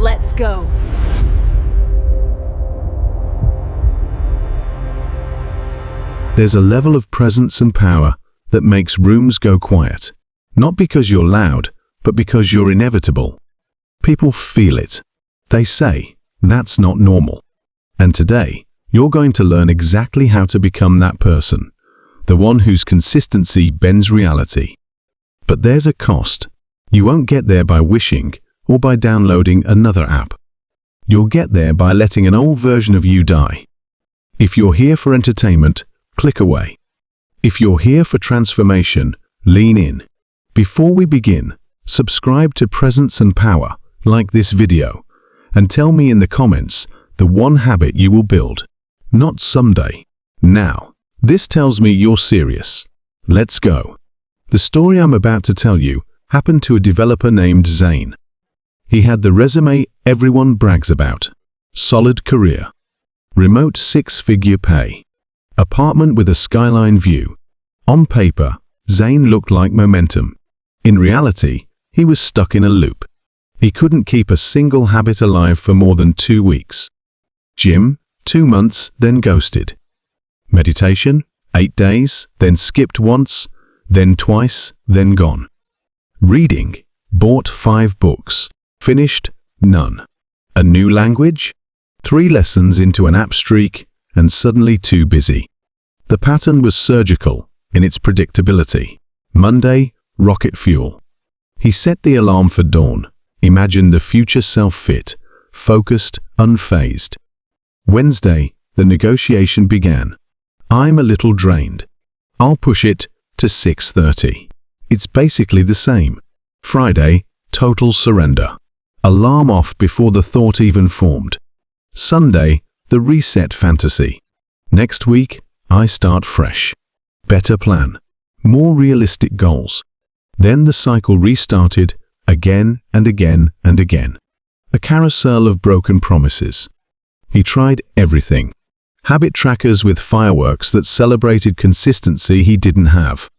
Let's go. There's a level of presence and power that makes rooms go quiet. Not because you're loud, but because you're inevitable. People feel it. They say, that's not normal. And today, you're going to learn exactly how to become that person. The one whose consistency bends reality. But there's a cost. You won't get there by wishing or by downloading another app. You'll get there by letting an old version of you die. If you're here for entertainment, click away. If you're here for transformation, lean in. Before we begin, subscribe to Presence and Power, like this video, and tell me in the comments the one habit you will build. Not someday. Now. This tells me you're serious. Let's go. The story I'm about to tell you happened to a developer named Zain. He had the resume everyone brags about. Solid career. Remote six-figure pay. Apartment with a skyline view. On paper, Zain looked like momentum. In reality, he was stuck in a loop. He couldn't keep a single habit alive for more than 2 weeks. Gym, 2 months, then ghosted. Meditation, 8 days, then skipped once, then twice, then gone. Reading, bought 5 books, finished, none. A new language? 3 lessons into an app streak, and suddenly too busy. The pattern was surgical in its predictability. Monday, rocket fuel. He set the alarm for dawn, imagined the future self fit, focused, unfazed. Wednesday, the negotiation began. I'm a little drained. I'll push it to 6:30. It's basically the same. Friday, total surrender. Alarm off before the thought even formed. Sunday, the reset fantasy. Next week, I start fresh. Better plan. More realistic goals. Then the cycle restarted, again and again and again. A carousel of broken promises. He tried everything. Habit trackers with fireworks that celebrated consistency he didn't have.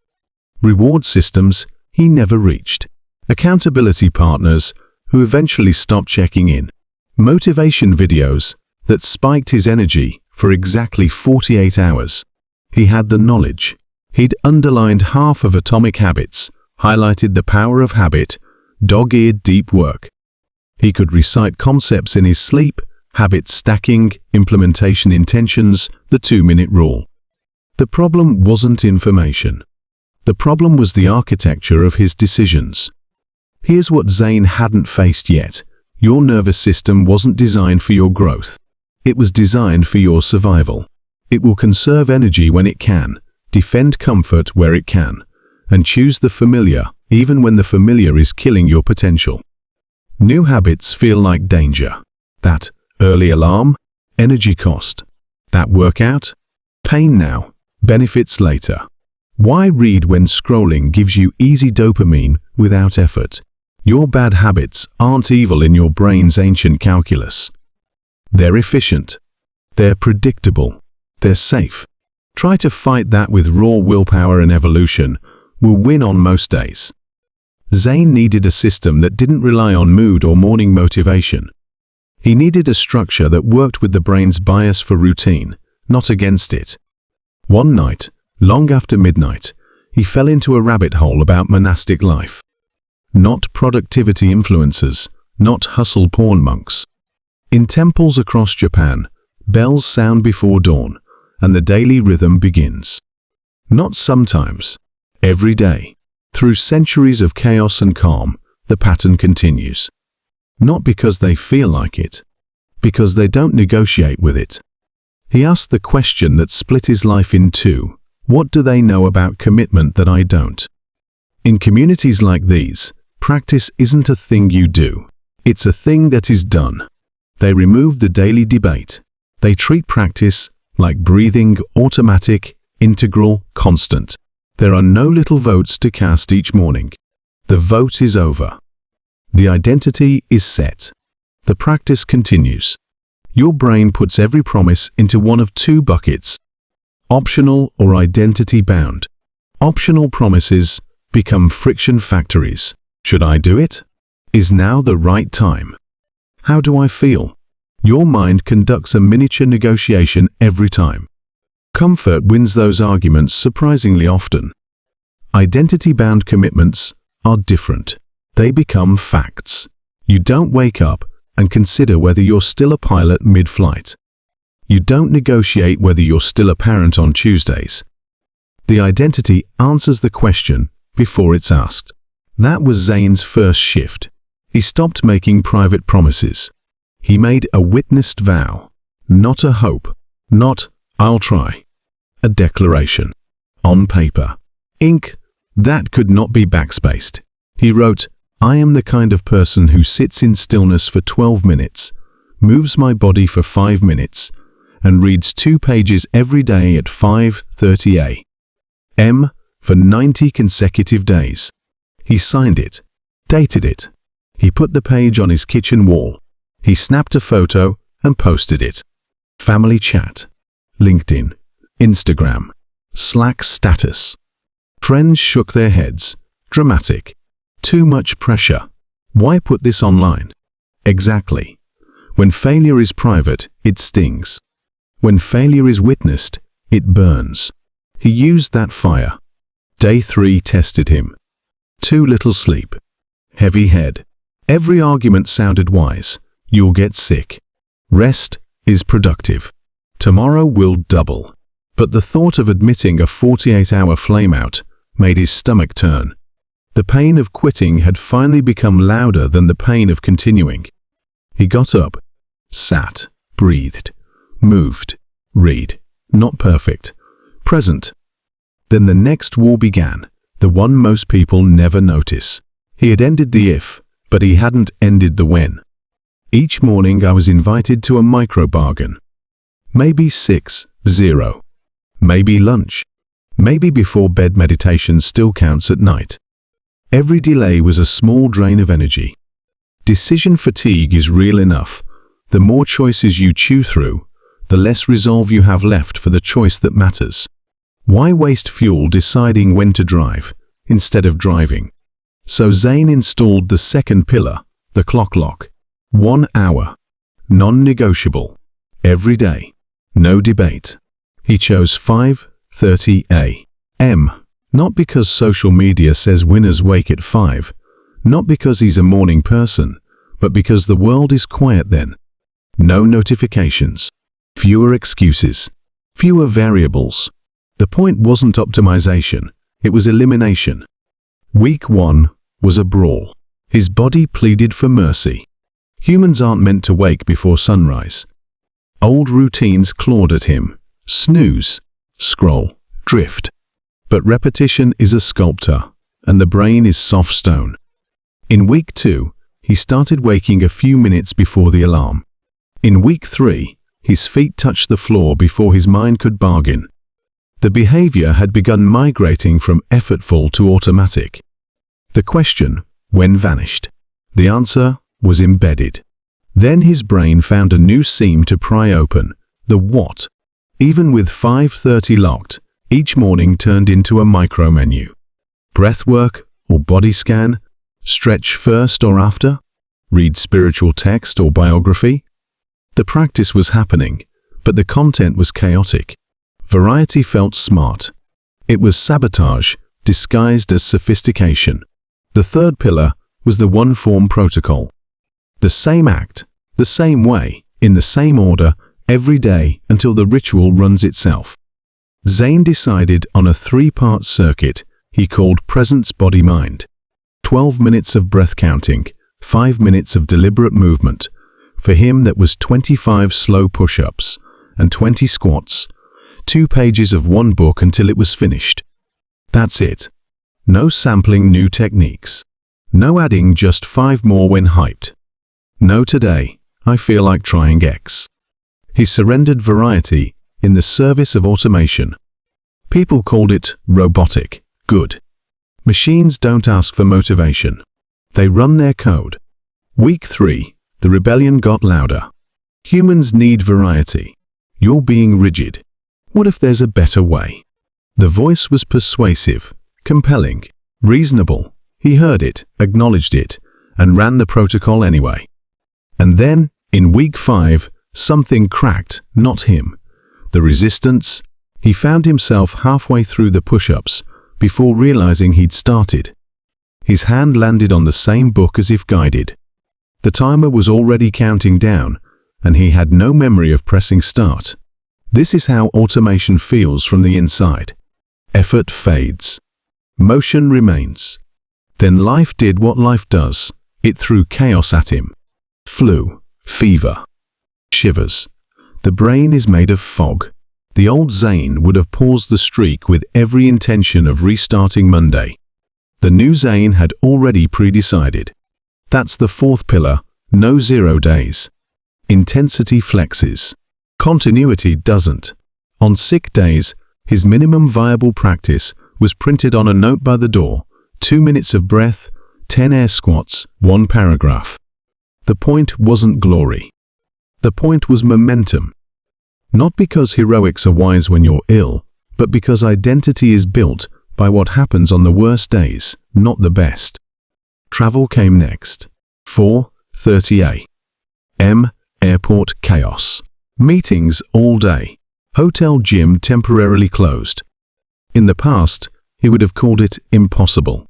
Reward systems he never reached. Accountability partners who eventually stopped checking in. Motivation videos that spiked his energy for exactly 48 hours. He had the knowledge. He'd underlined half of Atomic Habits, highlighted the power of habit, dog-eared deep work. He could recite concepts in his sleep, habit stacking, implementation intentions, the 2-minute rule. The problem wasn't information. The problem was the architecture of his decisions. Here's what Zain hadn't faced yet. Your nervous system wasn't designed for your growth. It was designed for your survival. It will conserve energy when it can, defend comfort where it can, and choose the familiar even when the familiar is killing your potential. New habits feel like danger. That early alarm, energy cost. That workout, pain now, benefits later. Why read when scrolling gives you easy dopamine without effort? Your bad habits aren't evil in your brain's ancient calculus. They're efficient. They're predictable. They're safe. Try to fight that with raw willpower, and evolution will win on most days. Zain needed a system that didn't rely on mood or morning motivation. He needed a structure that worked with the brain's bias for routine, not against it. One night, long after midnight, he fell into a rabbit hole about monastic life. Not productivity influencers, not hustle porn monks. In temples across Japan, bells sound before dawn, and the daily rhythm begins. Not sometimes, every day. Through centuries of chaos and calm, the pattern continues. Not because they feel like it, because they don't negotiate with it. He asked the question that split his life in two: what do they know about commitment that I don't? In communities like these, practice isn't a thing you do. It's a thing that is done. They remove the daily debate. They treat practice like breathing, automatic, integral, constant. There are no little votes to cast each morning. The vote is over. The identity is set. The practice continues. Your brain puts every promise into one of two buckets: optional or identity-bound. Optional promises become friction factories. Should I do it? Is now the right time? How do I feel? Your mind conducts a miniature negotiation every time. Comfort wins those arguments surprisingly often. Identity-bound commitments are different. They become facts. You don't wake up and consider whether you're still a pilot mid-flight. You don't negotiate whether you're still a parent on Tuesdays. The identity answers the question before it's asked. That was Zain's first shift. He stopped making private promises. He made a witnessed vow, not a hope, not "I'll try." A declaration. On paper. Ink that could not be backspaced. He wrote, "I am the kind of person who sits in stillness for 12 minutes, moves my body for 5 minutes, and reads 2 pages every day at 5:30 a.m. for 90 consecutive days." He signed it, dated it. He put the page on his kitchen wall. He snapped a photo and posted it. Family chat, LinkedIn, Instagram, Slack status. Friends shook their heads. Dramatic. Too much pressure. Why put this online? Exactly. When failure is private, it stings. When failure is witnessed, it burns. He used that fire. Day 3 tested him. Too little sleep. Heavy head. Every argument sounded wise. You'll get sick. Rest is productive. Tomorrow will double. But the thought of admitting a 48-hour flameout made his stomach turn. The pain of quitting had finally become louder than the pain of continuing. He got up, sat, breathed, moved, read. Not perfect. Present. Then the next war began, the one most people never notice. He had ended the if, but he hadn't ended the when. Each morning I was invited to a micro-bargain. Maybe 6-0. Maybe lunch. Maybe before bed meditation still counts at night. Every delay was a small drain of energy. Decision fatigue is real enough. The more choices you chew through, the less resolve you have left for the choice that matters. Why waste fuel deciding when to drive, instead of driving? So Zain installed the second pillar, the clock lock. 1 hour. Non-negotiable. Every day. No debate. He chose 5:30 a.m. Not because social media says winners wake at 5, not because he's a morning person, but because the world is quiet then. No notifications. Fewer excuses. Fewer variables. The point wasn't optimization, it was elimination. Week 1 was a brawl. His body pleaded for mercy. Humans aren't meant to wake before sunrise. Old routines clawed at him. Snooze, scroll, drift. But repetition is a sculptor, and the brain is soft stone. In week 2, he started waking a few minutes before the alarm. In week 3, his feet touched the floor before his mind could bargain. The behavior had begun migrating from effortful to automatic. The question, when, vanished. The answer was embedded. Then his brain found a new seam to pry open, the what. Even with 5:30 locked, each morning turned into a micro-menu. Breath work or body scan, stretch first or after, read spiritual text or biography. The practice was happening, but the content was chaotic. Variety felt smart. It was sabotage, disguised as sophistication. The third pillar was the one-form protocol. The same act, the same way, in the same order, every day until the ritual runs itself. Zain decided on a 3-part circuit he called Presence Body Mind. 12 minutes of breath counting, 5 minutes of deliberate movement. For him that was 25 slow push-ups and 20 squats, 2 pages of one book until it was finished. That's it. No sampling new techniques. No adding just 5 more when hyped. No today, I feel like trying X. He surrendered variety in the service of automation. People called it robotic. Good. Machines don't ask for motivation. They run their code. Week 3, the rebellion got louder. Humans need variety. You're being rigid. What if there's a better way? The voice was persuasive, compelling, reasonable. He heard it, acknowledged it, and ran the protocol anyway. And then, in week 5, something cracked, not him. The resistance. He found himself halfway through the push-ups before realizing he'd started. His hand landed on the same book as if guided. The timer was already counting down, and he had no memory of pressing start. This is how automation feels from the inside. Effort fades. Motion remains. Then life did what life does. It threw chaos at him. Flu, fever, shivers. The brain is made of fog. The old Zain would have paused the streak with every intention of restarting Monday. The new Zain had already pre-decided. That's the 4th pillar, no 0 days. Intensity flexes. Continuity doesn't. On sick days, his minimum viable practice was printed on a note by the door: 2 minutes of breath, 10 air squats, 1 paragraph. The point wasn't glory. The point was momentum. Not because heroics are wise when you're ill, but because identity is built by what happens on the worst days, not the best. Travel came next. 4:30 a.m. Airport chaos. Meetings all day. Hotel gym temporarily closed. In the past, he would have called it impossible.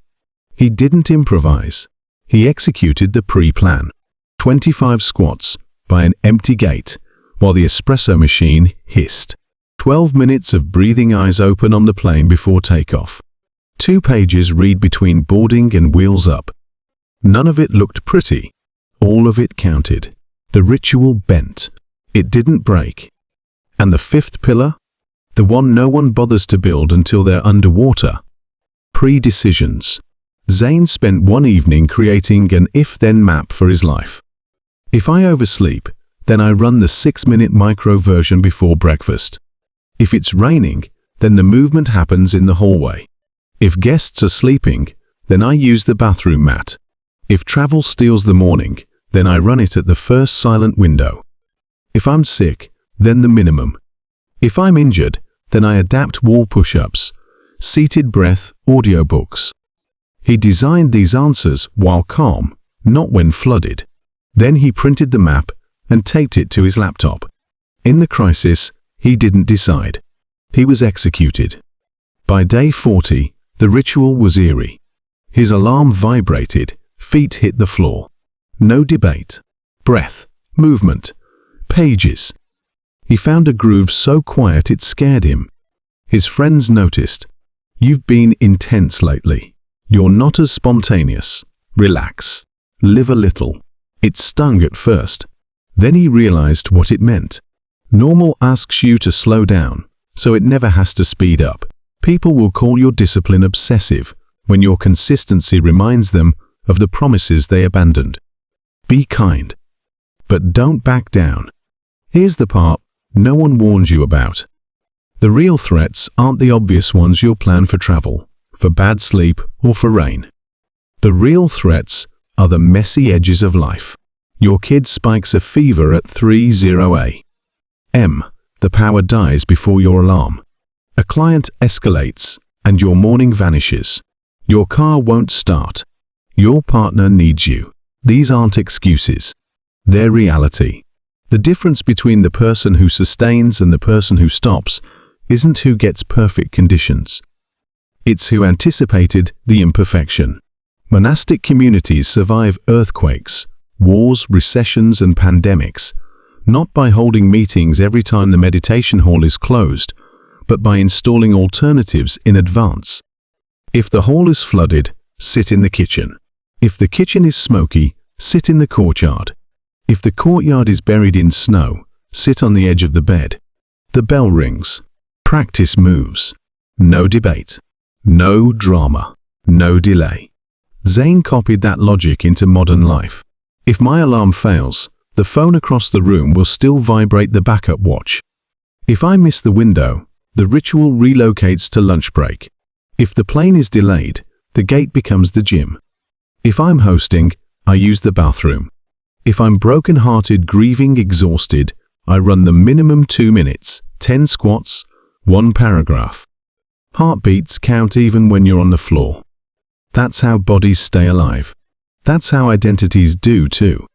He didn't improvise. He executed the pre-plan. 25 squats by an empty gate, while the espresso machine hissed. 12 minutes of breathing, eyes open on the plane before takeoff. 2 pages read between boarding and wheels up. None of it looked pretty. All of it counted. The ritual bent. It didn't break. And the 5th pillar? The one no one bothers to build until they're underwater. Pre-decisions. Zain spent one evening creating an if-then map for his life. If I oversleep, then I run the 6-minute micro version before breakfast. If it's raining, then the movement happens in the hallway. If guests are sleeping, then I use the bathroom mat. If travel steals the morning, then I run it at the first silent window. If I'm sick, then the minimum. If I'm injured, then I adapt wall push-ups, seated breath, audiobooks. He designed these answers while calm, not when flooded. Then he printed the map and taped it to his laptop. In the crisis, he didn't decide. He was executed. By day 40, the ritual was eerie. His alarm vibrated, feet hit the floor. No debate. Breath, movement, pages. He found a groove so quiet it scared him. His friends noticed. "You've been intense lately. You're not as spontaneous. Relax. Live a little." It stung at first. Then he realized what it meant. Normal asks you to slow down, so it never has to speed up. People will call your discipline obsessive when your consistency reminds them of the promises they abandoned. Be kind. But don't back down. Here's the part no one warns you about. The real threats aren't the obvious ones you'll plan for travel, for bad sleep, or for rain. The real threats are the messy edges of life. Your kid spikes a fever at 3:00 a.m. The power dies before your alarm. A client escalates, and your morning vanishes. Your car won't start. Your partner needs you. These aren't excuses. They're reality. The difference between the person who sustains and the person who stops isn't who gets perfect conditions. It's who anticipated the imperfection. Monastic communities survive earthquakes, wars, recessions, and pandemics, not by holding meetings every time the meditation hall is closed, but by installing alternatives in advance. If the hall is flooded, sit in the kitchen. If the kitchen is smoky, sit in the courtyard. If the courtyard is buried in snow, sit on the edge of the bed. The bell rings. Practice moves. No debate. No drama. No delay. Zain copied that logic into modern life. If my alarm fails, the phone across the room will still vibrate the backup watch. If I miss the window, the ritual relocates to lunch break. If the plane is delayed, the gate becomes the gym. If I'm hosting, I use the bathroom. If I'm broken-hearted, grieving, exhausted, I run the minimum 2 minutes, 10 squats, 1 paragraph. Heartbeats count even when you're on the floor. That's how bodies stay alive. That's how identities do too.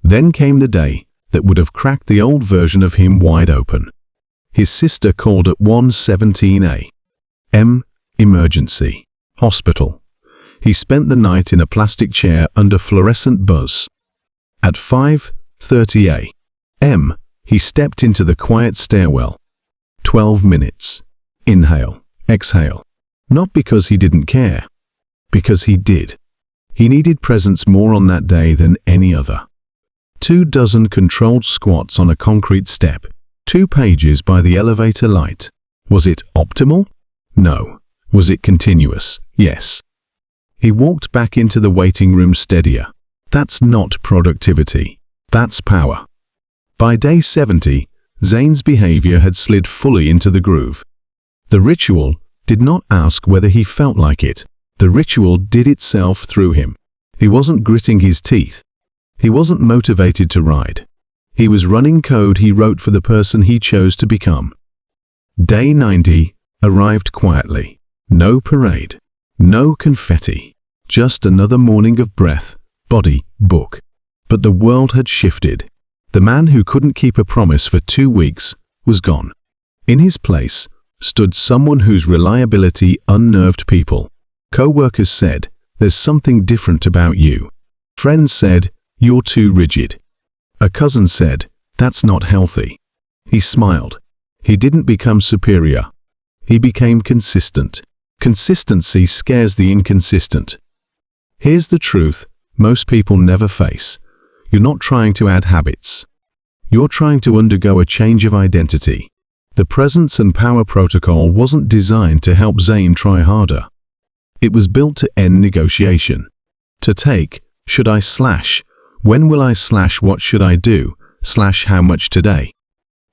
Then came the day that would have cracked the old version of him wide open. His sister called at 1:17 a.m. Emergency. Hospital. He spent the night in a plastic chair under fluorescent buzz. At 5:30 a.m., he stepped into the quiet stairwell. 12 minutes. Inhale, exhale. Not because he didn't care. Because he did. He needed presence more on that day than any other. 24 controlled squats on a concrete step. 2 pages by the elevator light. Was it optimal? No. Was it continuous? Yes. He walked back into the waiting room steadier. That's not productivity. That's power. By day 70, Zain's behavior had slid fully into the groove. The ritual did not ask whether he felt like it. The ritual did itself through him. He wasn't gritting his teeth. He wasn't motivated to ride. He was running code he wrote for the person he chose to become. Day 90 arrived quietly. No parade. No confetti. Just another morning of breath, body, book. But the world had shifted. The man who couldn't keep a promise for 2 weeks was gone. In his place stood someone whose reliability unnerved people. Co-workers said, "There's something different about you." Friends said, "You're too rigid." A cousin said, "That's not healthy." He smiled. He didn't become superior. He became consistent. Consistency scares the inconsistent. Here's the truth most people never face. You're not trying to add habits. You're trying to undergo a change of identity. The presence and power protocol wasn't designed to help Zain try harder. It was built to end negotiation. To take, should I slash, when will I slash, what should I do, slash how much today,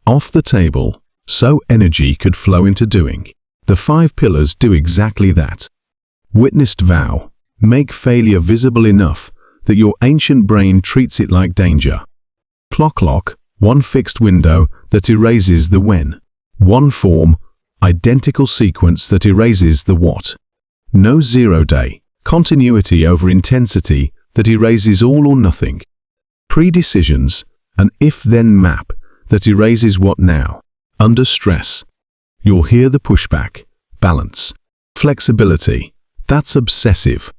off the table, so energy could flow into doing. The 5 pillars do exactly that. Witnessed vow, make failure visible enough that your ancient brain treats it like danger. Clock lock, 1 fixed window that erases the when. 1 form, identical sequence that erases the what. No 0 day, continuity over intensity that erases all or nothing. Pre-decisions, an if-then map that erases what now. Under stress, you'll hear the pushback. Balance. Flexibility, that's obsessive.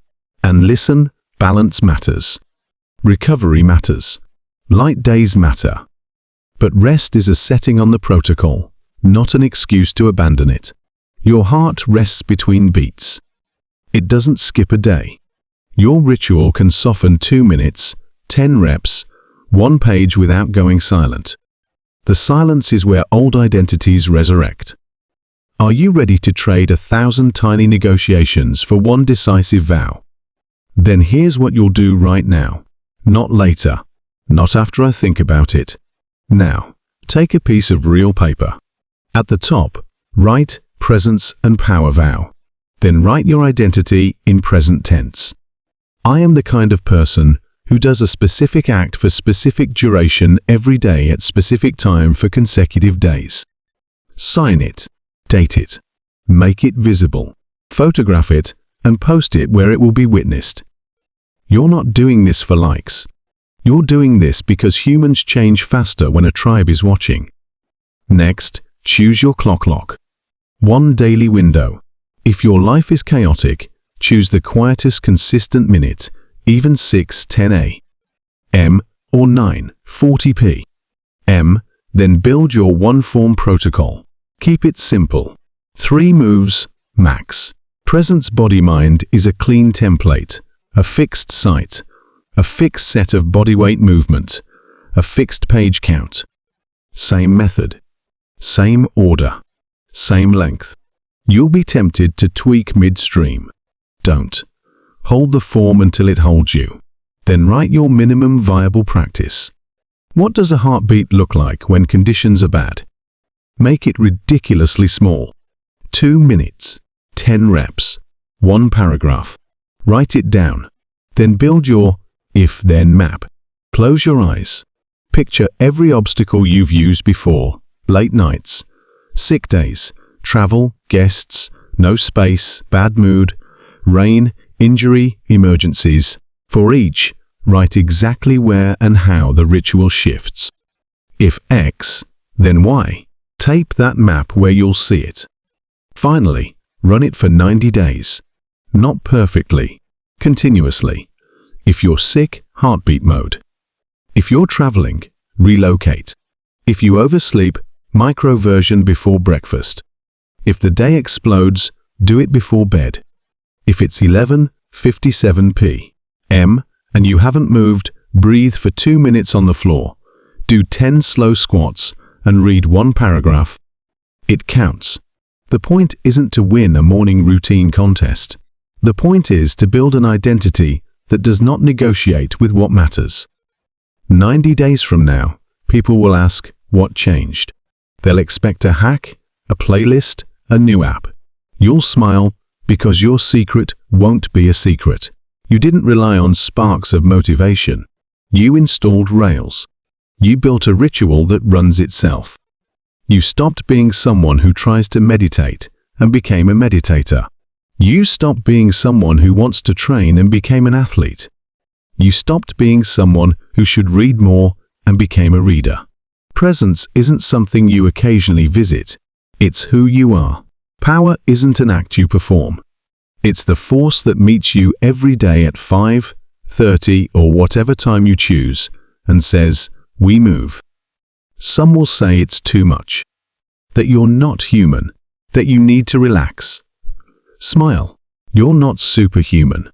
And listen, balance matters. Recovery matters. Light days matter. But rest is a setting on the protocol, not an excuse to abandon it. Your heart rests between beats. It doesn't skip a day. Your ritual can soften 2 minutes, 10 reps, 1 page without going silent. The silence is where old identities resurrect. Are you ready to trade 1,000 tiny negotiations for 1 decisive vow? Then here's what you'll do right now. Not later. Not after I think about it. Now, take a piece of real paper. At the top, write presence and power vow. Then write your identity in present tense. I am the kind of person who does a specific act for specific duration every day at specific time for consecutive days. Sign it, date it, make it visible, photograph it, and post it where it will be witnessed. You're not doing this for likes. You're doing this because humans change faster when a tribe is watching. Next, choose your clock lock. 1 daily window. If your life is chaotic, choose the quietest consistent minute, even 6:10 a.m. or 9:40 p.m. Then build your 1 form protocol. Keep it simple. 3 moves, max. Presence body mind is a clean template, a fixed site, a fixed set of bodyweight movement, a fixed page count. Same method, same order, same length. You'll be tempted to tweak midstream. Don't. Hold the form until it holds you. Then write your minimum viable practice. What does a heartbeat look like when conditions are bad? Make it ridiculously small. 2 minutes, 10 reps, 1 paragraph. Write it down. Then build your if-then map. Close your eyes. Picture every obstacle you've used before. Late nights, sick days, travel, guests, no space, bad mood, rain, injury, emergencies. For each, write exactly where and how the ritual shifts. If X, then Y. Tape that map where you'll see it. Finally, run it for 90 days. Not perfectly, continuously. If you're sick, heartbeat mode. If you're traveling, relocate. If you oversleep, microversion before breakfast. If the day explodes, do it before bed. If it's 11:57 p.m. and you haven't moved, breathe for 2 minutes on the floor. Do 10 slow squats and read 1 paragraph. It counts. The point isn't to win a morning routine contest. The point is to build an identity that does not negotiate with what matters. 90 days from now, people will ask, what changed? They'll expect a hack, a playlist, a new app. You'll smile because your secret won't be a secret. You didn't rely on sparks of motivation. You installed rails. You built a ritual that runs itself. You stopped being someone who tries to meditate and became a meditator. You stopped being someone who wants to train and became an athlete. You stopped being someone who should read more and became a reader. Presence isn't something you occasionally visit. It's who you are. Power isn't an act you perform. It's the force that meets you every day at 5:30 or whatever time you choose and says, we move. Some will say it's too much, that you're not human, that you need to relax. Smile. You're not superhuman.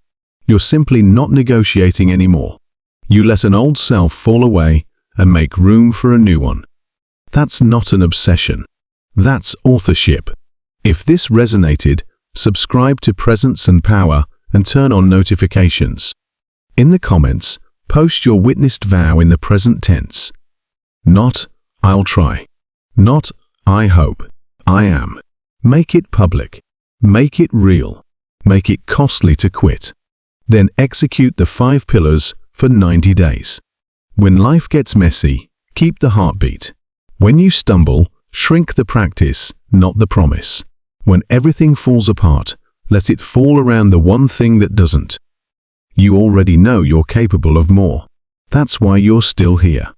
You're simply not negotiating anymore. You let an old self fall away and make room for a new one. That's not an obsession. That's authorship. If this resonated, subscribe to Presence and Power and turn on notifications. In the comments, post your witnessed vow in the present tense. Not, I'll try. Not, I hope. I am. Make it public. Make it real. Make it costly to quit. Then execute the 5 pillars for 90 days. When life gets messy, keep the heartbeat. When you stumble, shrink the practice, not the promise. When everything falls apart, let it fall around the one thing that doesn't. You already know you're capable of more. That's why you're still here.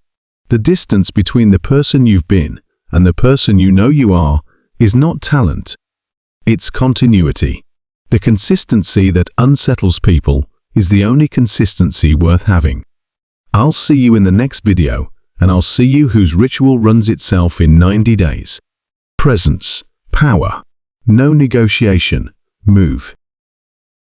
The distance between the person you've been and the person you know you are is not talent. It's continuity. The consistency that unsettles people is the only consistency worth having. I'll see you in the next video, and I'll see you whose ritual runs itself in 90 days. Presence, power, no negotiation, move.